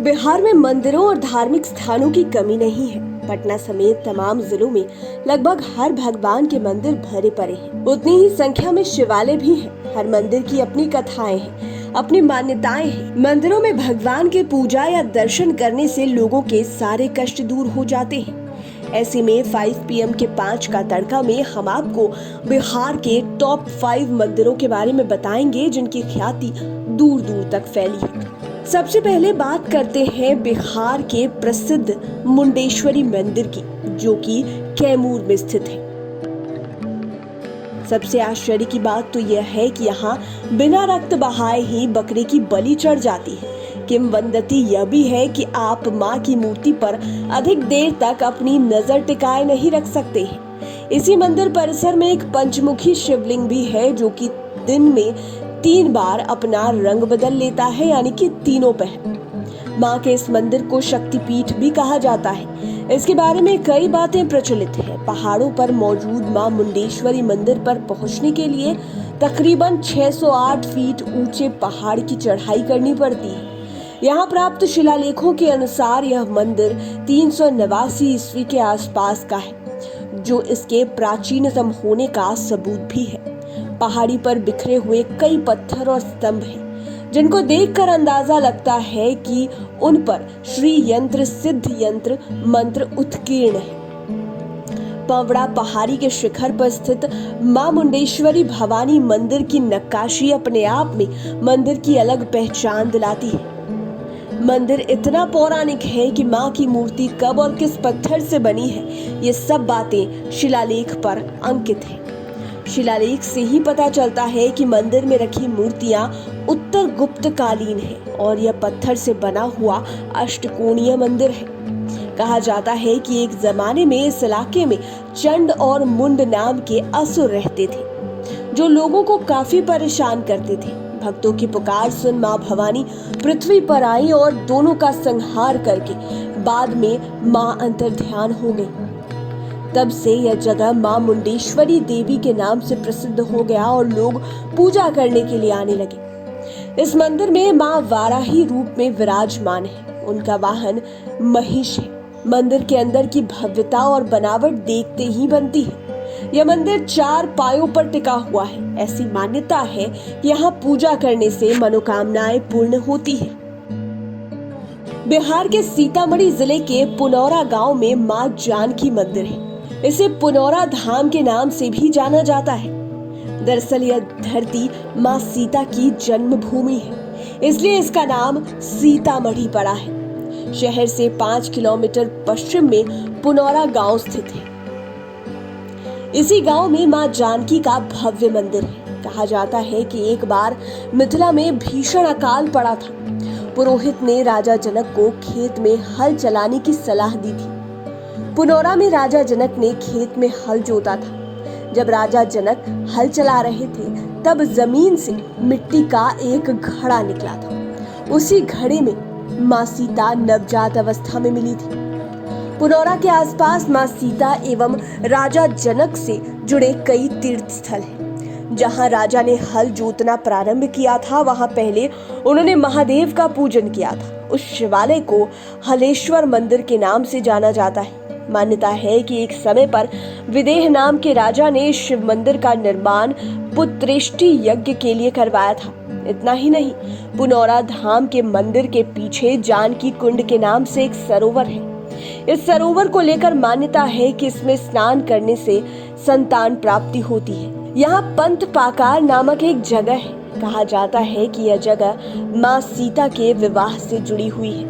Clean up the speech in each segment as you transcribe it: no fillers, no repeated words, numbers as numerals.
बिहार में मंदिरों और धार्मिक स्थानों की कमी नहीं है। पटना समेत तमाम जिलों में लगभग हर भगवान के मंदिर भरे पड़े हैं। उतनी ही संख्या में शिवालय भी हैं। हर मंदिर की अपनी कथाएं हैं, अपनी मान्यताएं हैं। मंदिरों में भगवान के पूजा या दर्शन करने से लोगों के सारे कष्ट दूर हो जाते हैं। ऐसे में 5 PM के 5 का तड़का में हम आपको बिहार के टॉप 5 मंदिरों के बारे में बताएंगे जिनकी ख्याति दूर दूर तक फैली है। सबसे पहले बात करते हैं बिहार के प्रसिद्ध मुंडेश्वरी मंदिर की, जो कि कैमूर में स्थित है। सबसे आश्चर्य की बात तो यह है कि यहाँ बिना रक्त बहाए ही बकरे की बलि चढ़ जाती है। किंवदंती यह भी है कि आप मां की मूर्ति पर अधिक देर तक अपनी नजर टिकाए नहीं रख सकते हैं। इसी मंदिर परिसर में एक पंचमुखी शिवलिंग भी है, जो कि दिन में 3 बार अपना रंग बदल लेता है, यानी कि तीनों पहर। मां के इस मंदिर को शक्तिपीठ भी कहा जाता है। इसके बारे में कई बातें प्रचलित हैं। पहाड़ों पर मौजूद मां मुंडेश्वरी मंदिर पर पहुंचने के लिए तकरीबन 608 फीट ऊंचे पहाड़ की चढ़ाई करनी पड़ती है। यहाँ प्राप्त शिलालेखों के अनुसार यह मंदिर 389 ईस्वी के आसपास का है, जो इसके प्राचीनतम होने का सबूत भी है। पहाड़ी पर बिखरे हुए कई पत्थर और स्तंभ हैं, जिनको देखकर अंदाजा लगता है कि उन पर श्री यंत्र सिद्ध यंत्र मंत्र उत्कीर्ण है। पवड़ा पहाड़ी के शिखर पर स्थित मां मुंडेश्वरी भवानी मंदिर की नक्काशी अपने आप में मंदिर की अलग पहचान दिलाती है। मंदिर इतना पौराणिक है कि मां की मूर्ति कब और किस पत्थर से बनी है, ये सब बातें शिलालेख पर अंकित है। शिलालेख से ही पता चलता है कि मंदिर में रखी मूर्तियां उत्तर गुप्त कालीन है और यह पत्थर से बना हुआ अष्टकोणीय मंदिर है। कहा जाता है कि एक जमाने में इस इलाके में चंड और मुंड नाम के असुर रहते थे, जो लोगों को काफी परेशान करते थे। भक्तों की पुकार सुन मां भवानी पृथ्वी पर आई और दोनों का संहार करके बाद में मां अंतर्ध्यान हो गई। तब से यह जगह मां मुंडेश्वरी देवी के नाम से प्रसिद्ध हो गया और लोग पूजा करने के लिए आने लगे। इस मंदिर में मां वाराही रूप में विराजमान है। उनका वाहन महिष है। मंदिर के अंदर की भव्यता और बनावट देखते ही बनती है। यह मंदिर 4 पायों पर टिका हुआ है। ऐसी मान्यता है कि यहाँ पूजा करने से मनोकामनाएं पूर्ण होती है। बिहार के सीतामढ़ी जिले के पुनौरा गांव में मां जानकी मंदिर है। इसे पुनौरा धाम के नाम से भी जाना जाता है। दरअसल यह धरती मां सीता की जन्मभूमि है, इसलिए इसका नाम सीतामढ़ी पड़ा है। शहर से 5 किलोमीटर पश्चिम में पुनौरा गांव स्थित है। इसी गांव में मां जानकी का भव्य मंदिर है। कहा जाता है कि एक बार मिथिला में भीषण अकाल पड़ा था। पुरोहित ने राजा जनक को खेत में हल चलाने की सलाह दी थी। पुनौरा में राजा जनक ने खेत में हल जोता था। जब राजा जनक हल चला रहे थे, तब जमीन से मिट्टी का एक घड़ा निकला था। उसी घड़े में मां सीता नवजात अवस्था में मिली थी। पुनौरा के आसपास मां सीता एवं राजा जनक से जुड़े कई तीर्थ स्थल हैं। जहां राजा ने हल जोतना प्रारंभ किया था, वहां पहले उन्होंने महादेव का पूजन किया था। उस शिवालय को हलेश्वर मंदिर के नाम से जाना जाता है। मान्यता है कि एक समय पर विदेह नाम के राजा ने शिव मंदिर का निर्माण पुत्रेष्टि यज्ञ के लिए करवाया था। इतना ही नहीं, पुनौरा धाम के मंदिर के पीछे जानकी कुंड के नाम से एक सरोवर है। इस सरोवर को लेकर मान्यता है कि इसमें स्नान करने से संतान प्राप्ति होती है। यहाँ पंत पाकार नामक एक जगह है। कहा जाता है कि यह जगह मां सीता के विवाह से जुड़ी हुई है।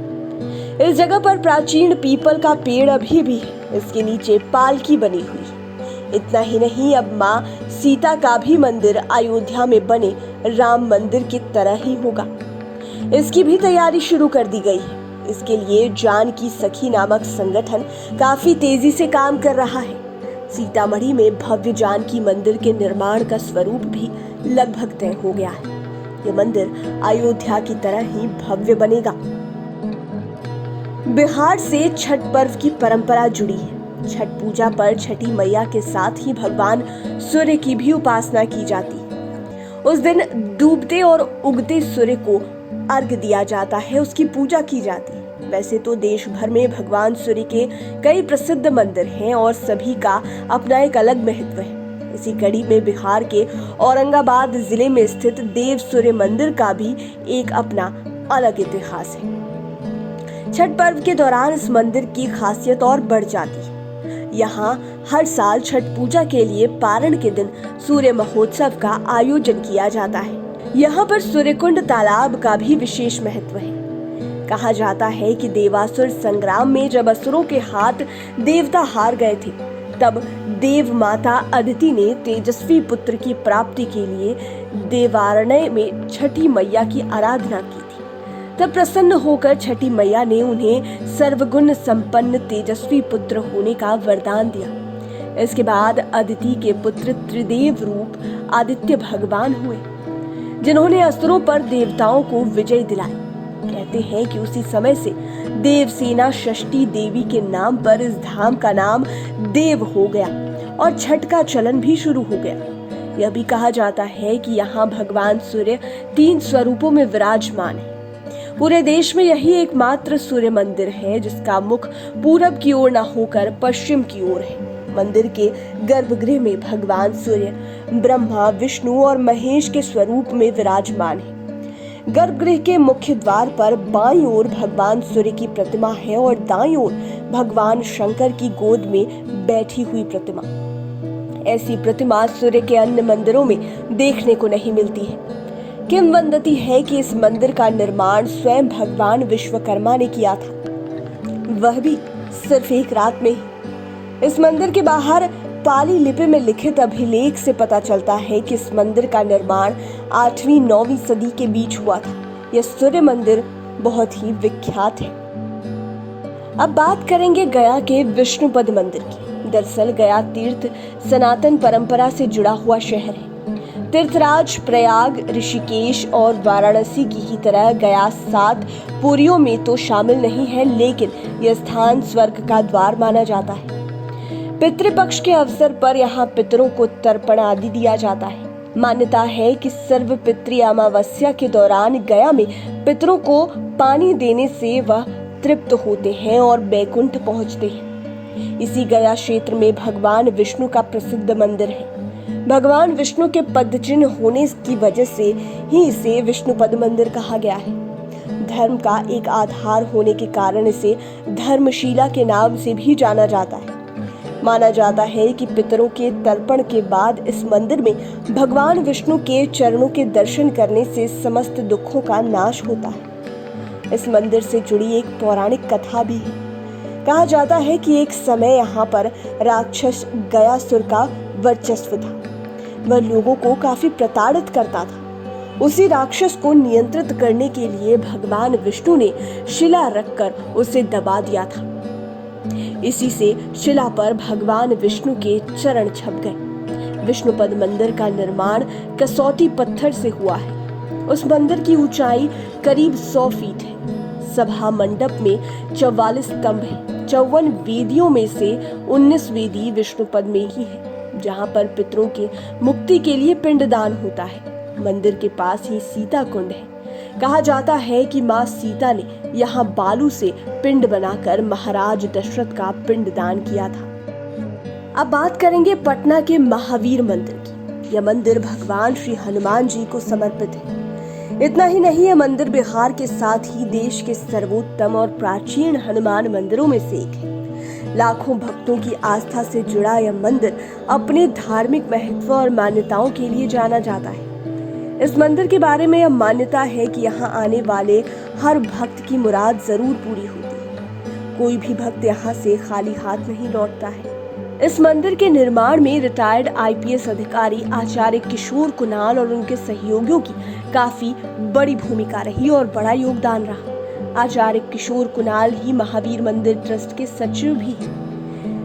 इस जगह पर प्राचीन पीपल का पेड़ अभी भी है। इसके नीचे पालकी बनी हुई है। इतना ही नहीं, अब मां सीता का भी मंदिर अयोध्या में बने राम मंदिर की तरह ही होगा। इसकी भी तैयारी शुरू कर दी गई है। इसके लिए जानकी सखी नामक संगठन काफी तेजी से काम कर रहा है। सीतामढ़ी में भव्य जानकी मंदिर के निर्माण का स्वरूप भी लगभग तय हो गया है। यह मंदिर अयोध्या की तरह ही भव्य बनेगा। बिहार से छठ पर्व की परंपरा जुड़ी है। छठ पूजा पर छठी मैया के साथ ही भगवान सूर्य की भी उपासना की जाती है। उस दिन डूबते और उगते सूर्य को अर्घ दिया जाता है, उसकी पूजा की जाती है। वैसे तो देश भर में भगवान सूर्य के कई प्रसिद्ध मंदिर हैं और सभी का अपना एक अलग महत्व है। इसी कड़ी में बिहार के औरंगाबाद जिले में स्थित देव सूर्य मंदिर का भी एक अपना अलग इतिहास है। छठ पर्व के दौरान इस मंदिर की खासियत और बढ़ जाती है। यहाँ हर साल छठ पूजा के लिए पारण के दिन सूर्य महोत्सव का आयोजन किया जाता है। यहाँ पर सूर्यकुंड तालाब का भी विशेष महत्व है। कहा जाता है कि देवासुर संग्राम में जब असुरों के हाथ देवता हार गए थे, तब देव माता अदिति ने तेजस्वी पुत्र की प्राप्ति के लिए देवारण्य में छठी मैया की आराधना की थी। तब प्रसन्न होकर छठी मैया ने उन्हें सर्वगुण संपन्न तेजस्वी पुत्र होने का वरदान दिया। इसके बाद अदिति के पुत्र त्रिदेव रूप आदित्य भगवान हुए, जिन्होंने असुरों पर देवताओं को विजय दिलाई। कहते हैं कि उसी समय से देवसेना षष्ठी देवी के नाम पर इस धाम का नाम देव हो गया और छठ का चलन भी शुरू हो गया। यह भी कहा जाता है कि यहाँ भगवान सूर्य 3 स्वरूपों में विराजमान है। पूरे देश में यही एकमात्र सूर्य मंदिर है जिसका मुख पूरब की ओर न होकर पश्चिम की ओर है। मंदिर के गर्भगृह में भगवान सूर्य ब्रह्मा, विष्णु और महेश के स्वरूप में विराजमान है। गर्भगृह के मुख्य द्वार पर बाईं ओर भगवान सूर्य की प्रतिमा है और दाईं ओर भगवान शंकर की गोद में बैठी हुई प्रतिमा। ऐसी प्रतिमा सूर्य के अन्य मंदिरों में देखने को नहीं मिलती है। किंवदंती है कि इस मंदिर का निर्माण स्वयं भगवान विश्वकर्मा ने किया था, वह भी सिर्फ एक रात में ही। इस मंदिर के बाहर पाली लिपि में लिखित अभिलेख से पता चलता है कि इस मंदिर का निर्माण 8वीं-9वीं सदी के बीच हुआ था। यह सूर्य मंदिर बहुत ही विख्यात है। अब बात करेंगे गया के विष्णुपद मंदिर की। दरअसल गया तीर्थ सनातन परंपरा से जुड़ा हुआ शहर है। तीर्थराज प्रयाग, ऋषिकेश और वाराणसी की ही तरह गया 7 पुरियों में तो शामिल नहीं है, लेकिन यह स्थान स्वर्ग का द्वार माना जाता है। पितृपक्ष के अवसर पर यहाँ पितरों को तर्पण आदि दिया जाता है। मान्यता है कि सर्व पितृ अमावस्या के दौरान गया में पितरों को पानी देने से वह तृप्त होते हैं और बैकुंठ पहुँचते हैं। इसी गया क्षेत्र में भगवान विष्णु का प्रसिद्ध मंदिर है। भगवान विष्णु के पद चिन्ह होने की वजह से ही इसे विष्णुपद मंदिर कहा गया है। धर्म का एक आधार होने के कारण इसे धर्मशिला के नाम से भी जाना जाता है। माना जाता है कि पितरों के तर्पण के बाद इस मंदिर में भगवान विष्णु के चरणों के दर्शन करने से समस्त दुखों का नाश होता है। इस मंदिर से जुड़ी एक पौराणिक कथा भी है। कहा जाता है कि एक समय यहाँ पर राक्षस गयासुर का वर्चस्व था। वह लोगों को काफी प्रताड़ित करता था। उसी राक्षस को नियंत्रित करने के लिए भगवान विष्णु ने शिला रखकर उसे दबा दिया था। इसी से शिला पर भगवान विष्णु के चरण छप गए। विष्णुपद मंदिर का निर्माण कसौटी पत्थर से हुआ है। उस मंदिर की ऊंचाई करीब 100 फीट है। सभा मंडप में 44 स्तंभ है। 54 वेदियों में से 19 वेदी विष्णुपद में ही है, जहां पर पितरों के मुक्ति के लिए पिंडदान होता है। मंदिर के पास ही सीता कुंड है। कहा जाता है कि मां सीता ने यहाँ बालू से पिंड बनाकर महाराज दशरथ का पिंडदान किया था। अब बात करेंगे पटना के महावीर मंदिर की। यह मंदिर भगवान श्री हनुमान जी को समर्पित है। इतना ही नहीं, यह मंदिर बिहार के साथ ही देश के सर्वोत्तम और प्राचीन हनुमान मंदिरों में से एक है। लाखों भक्तों की आस्था से जुड़ा यह मंदिर अपने धार्मिक महत्व और मान्यताओं के लिए जाना जाता है। इस मंदिर के बारे में यह मान्यता है कि यहाँ आने वाले हर भक्त की मुराद जरूर पूरी होती है। कोई भी भक्त यहाँ से खाली हाथ नहीं लौटता है। इस मंदिर के निर्माण में रिटायर्ड IPS अधिकारी आचार्य किशोर कुणाल और उनके सहयोगियों की काफी बड़ी भूमिका रही और बड़ा योगदान रहा। आचार्य किशोर कुणाल ही महावीर मंदिर ट्रस्ट के सचिव भी हैं।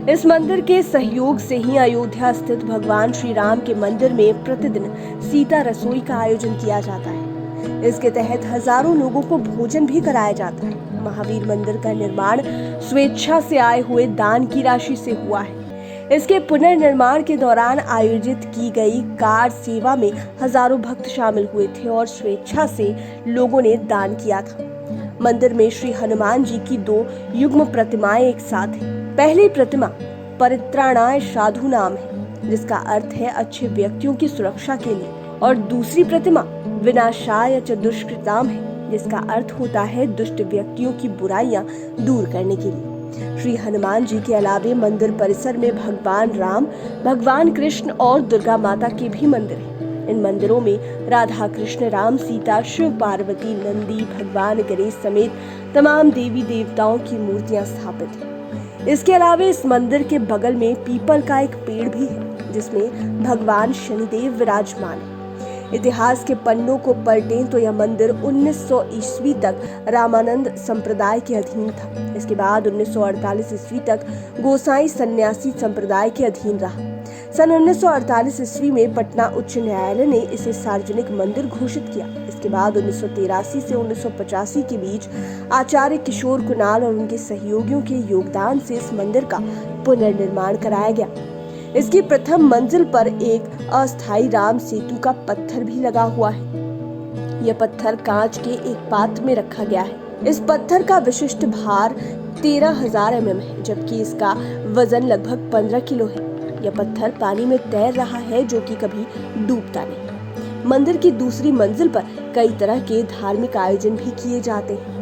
इस मंदिर के सहयोग से ही अयोध्या स्थित भगवान श्री राम के मंदिर में प्रतिदिन सीता रसोई का आयोजन किया जाता है। इसके तहत हजारों लोगों को भोजन भी कराया जाता है। महावीर मंदिर का निर्माण स्वेच्छा से आए हुए दान की राशि से हुआ है। इसके पुनर्निर्माण के दौरान आयोजित की गई कार सेवा में हजारों भक्त शामिल हुए थे और स्वेच्छा से लोगों ने दान किया था। मंदिर में श्री हनुमान जी की 2 युग्म प्रतिमाएं एक साथ हैं। पहली प्रतिमा परित्राणाय साधु नाम है, जिसका अर्थ है अच्छे व्यक्तियों की सुरक्षा के लिए, और दूसरी प्रतिमा विनाशाय च दुष्कृताम है, जिसका अर्थ होता है दुष्ट व्यक्तियों की बुराइयां दूर करने के लिए। श्री हनुमान जी के अलावे मंदिर परिसर में भगवान राम, भगवान कृष्ण और दुर्गा माता के भी मंदिर हैं। इन मंदिरों में राधा कृष्ण, राम सीता, शिव पार्वती, नंदी, भगवान गणेश समेत तमाम देवी देवताओं की मूर्तियां स्थापित हैं। इसके अलावे इस मंदिर के बगल में पीपल का एक पेड़ भी है, जिसमें भगवान शनिदेव विराजमान है। इतिहास के पन्नों को पलटें तो यह मंदिर 1900 ईस्वी तक रामानंद संप्रदाय के अधीन था। इसके बाद 1948 ईस्वी तक गोसाई सन्यासी संप्रदाय के अधीन रहा। सन 1948 ईस्वी में पटना उच्च न्यायालय ने इसे सार्वजनिक मंदिर घोषित किया। इसके बाद 1983 से 1985 के बीच आचार्य किशोर कुणाल और उनके सहयोगियों के योगदान से इस मंदिर का पुनर्निर्माण कराया गया। इसकी प्रथम मंजिल पर एक अस्थायी राम सेतु का पत्थर भी लगा हुआ है। यह पत्थर कांच के एक पात्र में रखा गया है। इस पत्थर का विशिष्ट भार 13,000 mm है, जबकि इसका वजन लगभग 15 किलो है। यह पत्थर पानी में तैर रहा है, जो कि कभी डूबता नहीं। मंदिर की दूसरी मंजिल पर कई तरह के धार्मिक आयोजन भी किए जाते हैं।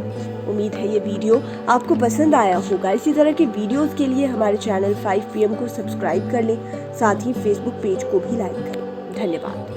उम्मीद है ये वीडियो आपको पसंद आया होगा। इसी तरह के वीडियोस के लिए हमारे चैनल 5 PM को सब्सक्राइब कर लें, साथ ही फेसबुक पेज को भी लाइक करें। धन्यवाद।